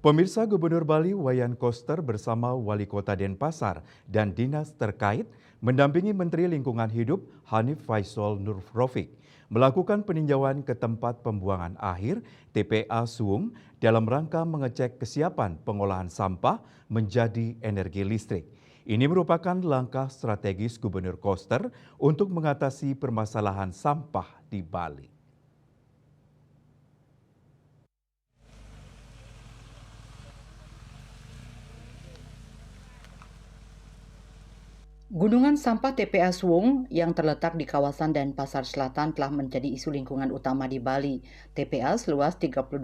Pemirsa, Gubernur Bali Wayan Koster bersama Wali Kota Denpasar dan dinas terkait mendampingi Menteri Lingkungan Hidup Hanif Faisal Nur Rofik melakukan peninjauan ke tempat pembuangan akhir TPA Suwung dalam rangka mengecek kesiapan pengolahan sampah menjadi energi listrik. Ini merupakan langkah strategis Gubernur Koster untuk mengatasi permasalahan sampah di Bali. Gunungan sampah TPA Suwung yang terletak di kawasan Denpasar Selatan telah menjadi isu lingkungan utama di Bali. TPA seluas 32,4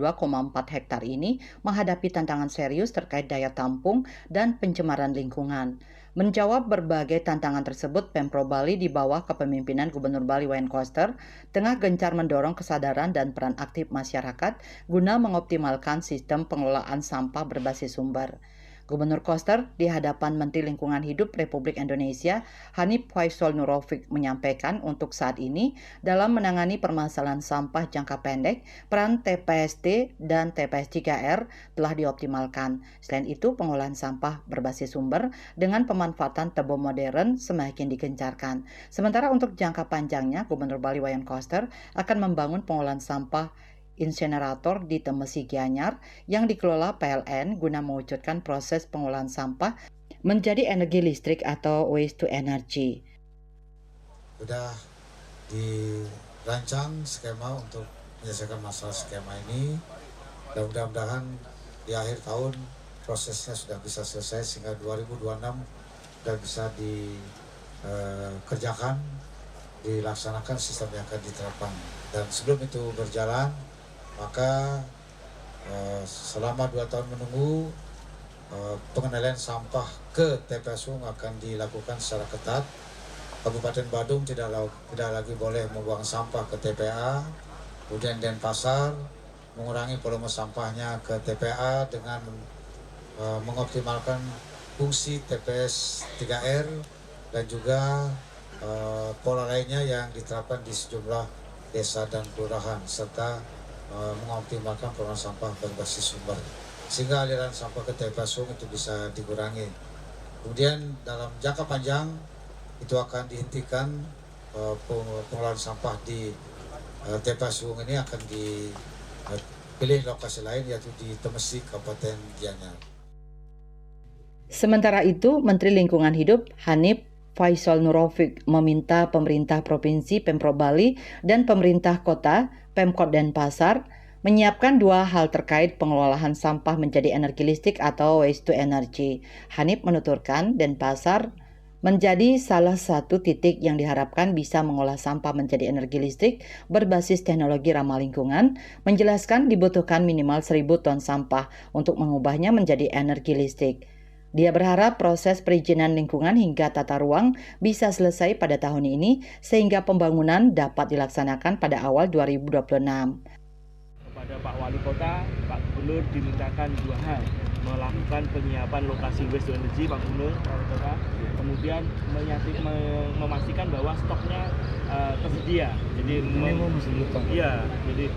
hektar ini menghadapi tantangan serius terkait daya tampung dan pencemaran lingkungan. Menjawab berbagai tantangan tersebut, Pemprov Bali di bawah kepemimpinan Gubernur Bali Wayan Koster tengah gencar mendorong kesadaran dan peran aktif masyarakat guna mengoptimalkan sistem pengelolaan sampah berbasis sumber. Gubernur Koster di hadapan Menteri Lingkungan Hidup Republik Indonesia Hanif Faisal Nur Rofik menyampaikan untuk saat ini dalam menangani permasalahan sampah jangka pendek, peran TPST dan TPS 3R telah dioptimalkan. Selain itu, pengolahan sampah berbasis sumber dengan pemanfaatan tebo modern semakin digencarkan. Sementara untuk jangka panjangnya, Gubernur Bali Wayan Koster akan membangun pengolahan sampah insenerator di Temesi Gianyar yang dikelola PLN guna mewujudkan proses pengolahan sampah menjadi energi listrik atau waste to energy. Sudah dirancang skema untuk menyelesaikan masalah skema ini dan mudah-mudahan di akhir tahun prosesnya sudah bisa selesai sehingga 2026 sudah bisa dikerjakan, dilaksanakan sistem yang akan diterapkan. Dan sebelum itu berjalan, maka selama 2 tahun menunggu pengendalian sampah ke TPA Suwung akan dilakukan secara ketat. Kabupaten Badung tidak lagi boleh membuang sampah ke TPA. Kemudian Denpasar mengurangi volume sampahnya ke TPA dengan mengoptimalkan fungsi TPS 3R dan juga pola lainnya yang diterapkan di sejumlah desa dan kelurahan serta mengoptimalkan pengolahan sampah berbasis sumber sehingga aliran sampah ke TPA Suwung itu bisa dikurangi. Kemudian dalam jangka panjang itu akan dihentikan pengolahan sampah di TPA Suwung ini akan dipilih lokasi lain yaitu di Temesi, Kabupaten Gianyar. Sementara itu, Menteri Lingkungan Hidup Hanif Faisal Nur Rofik meminta pemerintah provinsi Pemprov Bali dan pemerintah kota Pemkot Denpasar menyiapkan 2 hal terkait pengelolaan sampah menjadi energi listrik atau waste to energy. Hanif menuturkan Denpasar menjadi salah satu titik yang diharapkan bisa mengolah sampah menjadi energi listrik berbasis teknologi ramah lingkungan, menjelaskan dibutuhkan minimal 1.000 ton sampah untuk mengubahnya menjadi energi listrik. Dia berharap proses perizinan lingkungan hingga tata ruang bisa selesai pada tahun ini sehingga pembangunan dapat dilaksanakan pada awal 2026. Kepada Pak Wali Kota, Pak Gubernur dimintakan 2 hal, melakukan penyiapan lokasi waste to energy Pak Gubernur, Wali Kota, kemudian memastikan bahwa stoknya tersedia. Jadi minimum 1.000 ton. Iya, jadi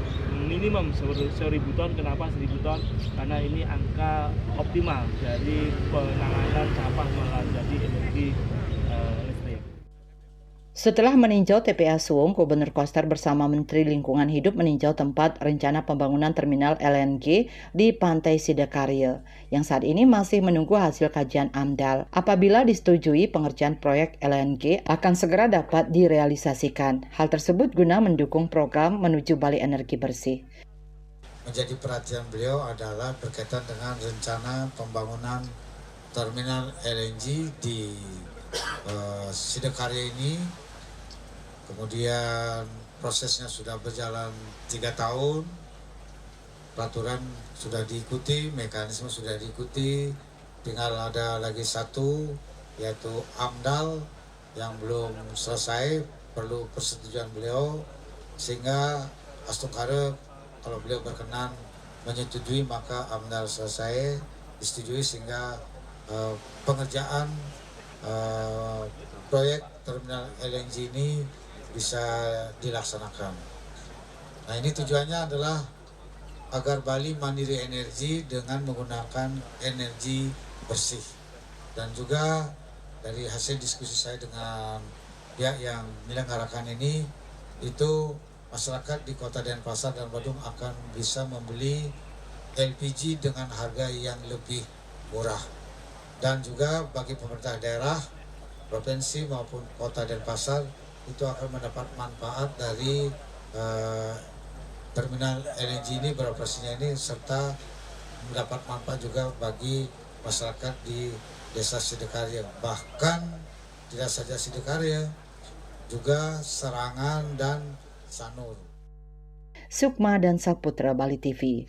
minimum 1.000 ton. Kenapa 1.000 ton? Karena ini angka optimal dari penanganan sampah menjadi energi listrik. Setelah meninjau TPA Suwung, Gubernur Koster bersama Menteri Lingkungan Hidup meninjau tempat rencana pembangunan terminal LNG di Pantai Sidakarya, yang saat ini masih menunggu hasil kajian AMDAL. Apabila disetujui, pengerjaan proyek LNG akan segera dapat direalisasikan. Hal tersebut guna mendukung program menuju Bali Energi Bersih. Menjadi perhatian beliau adalah berkaitan dengan rencana pembangunan terminal LNG di Sidakarya ini. Kemudian prosesnya sudah berjalan 3 tahun, peraturan sudah diikuti, mekanisme sudah diikuti, tinggal ada lagi satu yaitu AMDAL yang belum selesai, perlu persetujuan beliau sehingga Astungkare kalau beliau berkenan menyetujui maka AMDAL selesai disetujui sehingga pengerjaan proyek terminal LNG ini bisa dilaksanakan. Nah, ini tujuannya adalah agar Bali mandiri energi dengan menggunakan energi bersih. Dan juga dari hasil diskusi saya dengan pihak yang menyelenggarakan ini, itu masyarakat di Kota Denpasar dan Badung akan bisa membeli LPG dengan harga yang lebih murah. Dan juga bagi pemerintah daerah, provinsi maupun Kota Denpasar itu akan mendapat manfaat dari terminal LNG ini, beroperasinya ini, serta mendapat manfaat juga bagi masyarakat di Desa Sidikarya. Bahkan tidak saja Sidikarya, juga Serangan dan Sanur. Sukma dan Saputra, Bali TV.